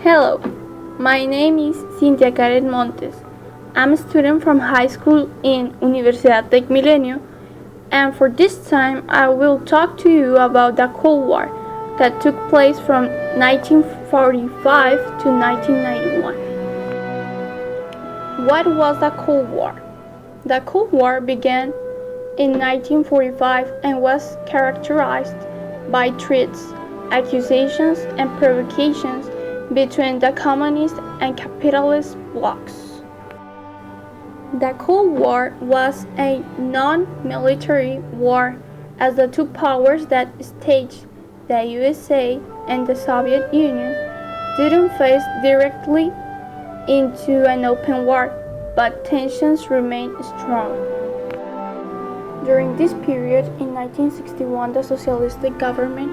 Hello, my name is Cintia Karen Montes. I'm a student from high school in Universidad Tec Milenio, and for this time I will talk to you about the Cold War that took place from 1945 to 1991. What was the Cold War? The Cold War began in 1945 and was characterized by threats, accusations, and provocations between the communist and capitalist blocs. The Cold War was a non-military war as the two powers that staged the USA and the Soviet Union didn't face directly into an open war, but tensions remained strong. During this period, in 1961, the socialist government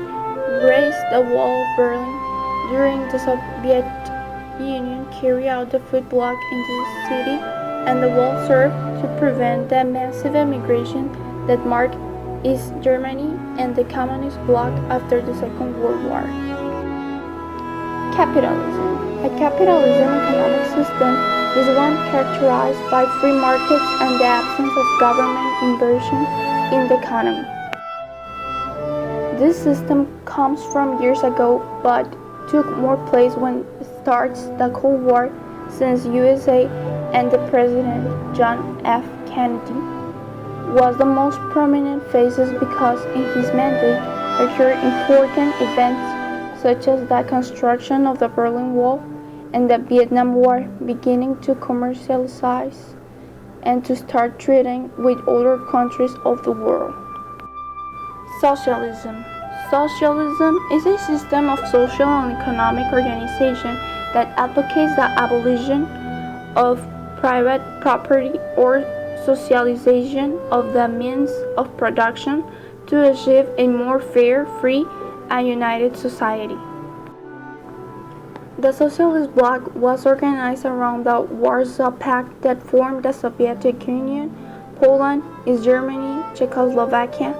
raised the wall of Berlin. During the Soviet Union carried out the food block in the city, and the wall served to prevent the massive immigration that marked East Germany and the communist bloc after the Second World War. Capitalism. A capitalism economic system is one characterized by free markets and the absence of government intervention in the economy. This system comes from years ago, but took more place when it starts the Cold War, since USA and the President John F. Kennedy was the most prominent faces because in his mandate occurred important events such as the construction of the Berlin Wall and the Vietnam War, beginning to commercialize and to start trading with other countries of the world. Socialism. Socialism is a system of social and economic organization that advocates the abolition of private property or socialization of the means of production to achieve a more fair, free, and united society. The Socialist Bloc was organized around the Warsaw Pact that formed the Soviet Union, Poland, East Germany, Czechoslovakia,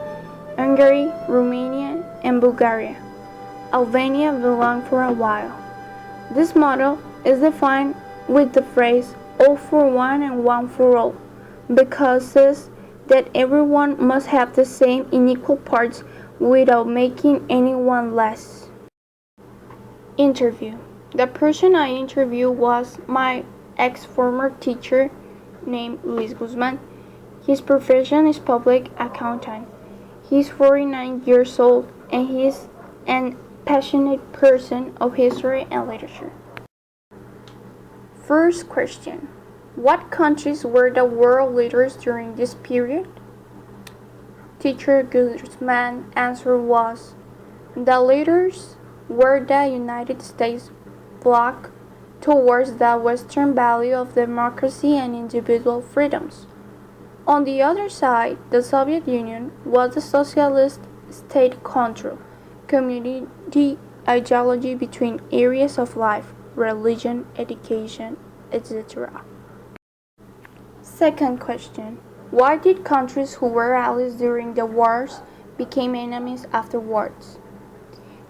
Hungary, Romania, and Bulgaria. Albania belonged for a while. This model is defined with the phrase all for one and one for all, because it says that everyone must have the same in equal parts without making anyone less. Interview. The person I interviewed was my ex-former teacher named Luis Guzman. His profession is public accountant. He's 49 years old and he is an passionate person of history and literature. First question. What countries were the world leaders during this period? Teacher Guzman's answer was, the leaders were the United States bloc towards the Western value of democracy and individual freedoms. On the other side, the Soviet Union was the socialist state control, community ideology between areas of life, religion, education, etc. Second question. Why did countries who were allies during the wars become enemies afterwards?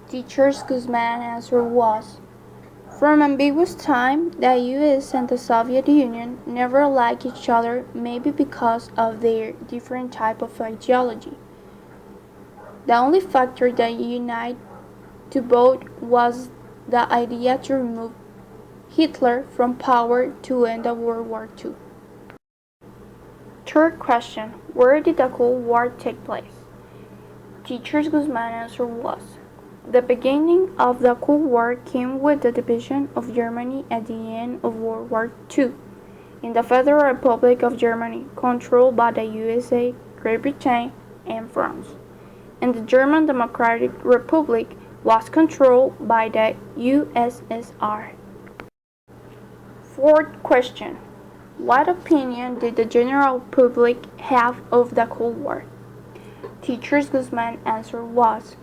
Teacher Guzman's answer was, from ambiguous time, the US and the Soviet Union never liked each other, maybe because of their different type of ideology. The only factor that united to both was the idea to remove Hitler from power to end World War II. Third question. Where did the Cold War take place? Teacher Guzman's answer was, the beginning of the Cold War came with the division of Germany at the end of World War II in the Federal Republic of Germany, controlled by the USA, Great Britain, and France, and the German Democratic Republic was controlled by the USSR. Fourth question. What opinion did the general public have of the Cold War? Teacher Guzman's answer was,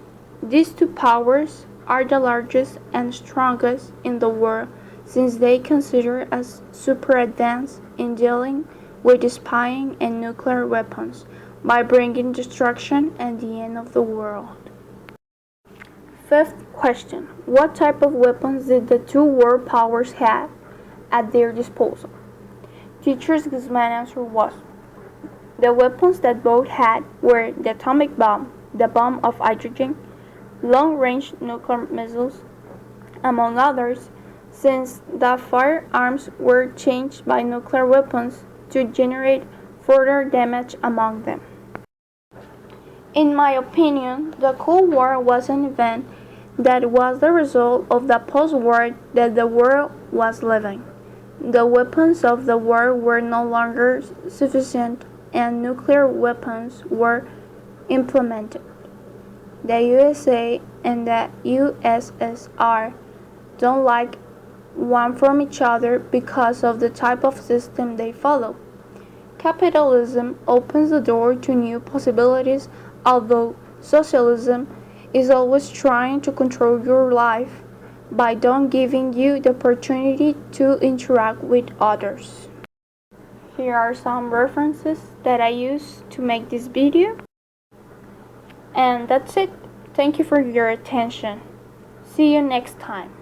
these two powers are the largest and strongest in the world since they consider us super advanced in dealing with spying and nuclear weapons by bringing destruction and the end of the world. Fifth question. What type of weapons did the two world powers have at their disposal? Teacher's Guzman answer was, the weapons that both had were the atomic bomb, the bomb of hydrogen, long-range nuclear missiles, among others, since the firearms were changed by nuclear weapons to generate further damage among them. In my opinion, the Cold War was an event that was the result of the post-war that the world was living. The weapons of the war were no longer sufficient and nuclear weapons were implemented. The USA and the USSR don't like one from each other because of the type of system they follow. Capitalism opens the door to new possibilities, although socialism is always trying to control your life by not giving you the opportunity to interact with others. Here are some references that I used to make this video. And that's it. Thank you for your attention. See you next time.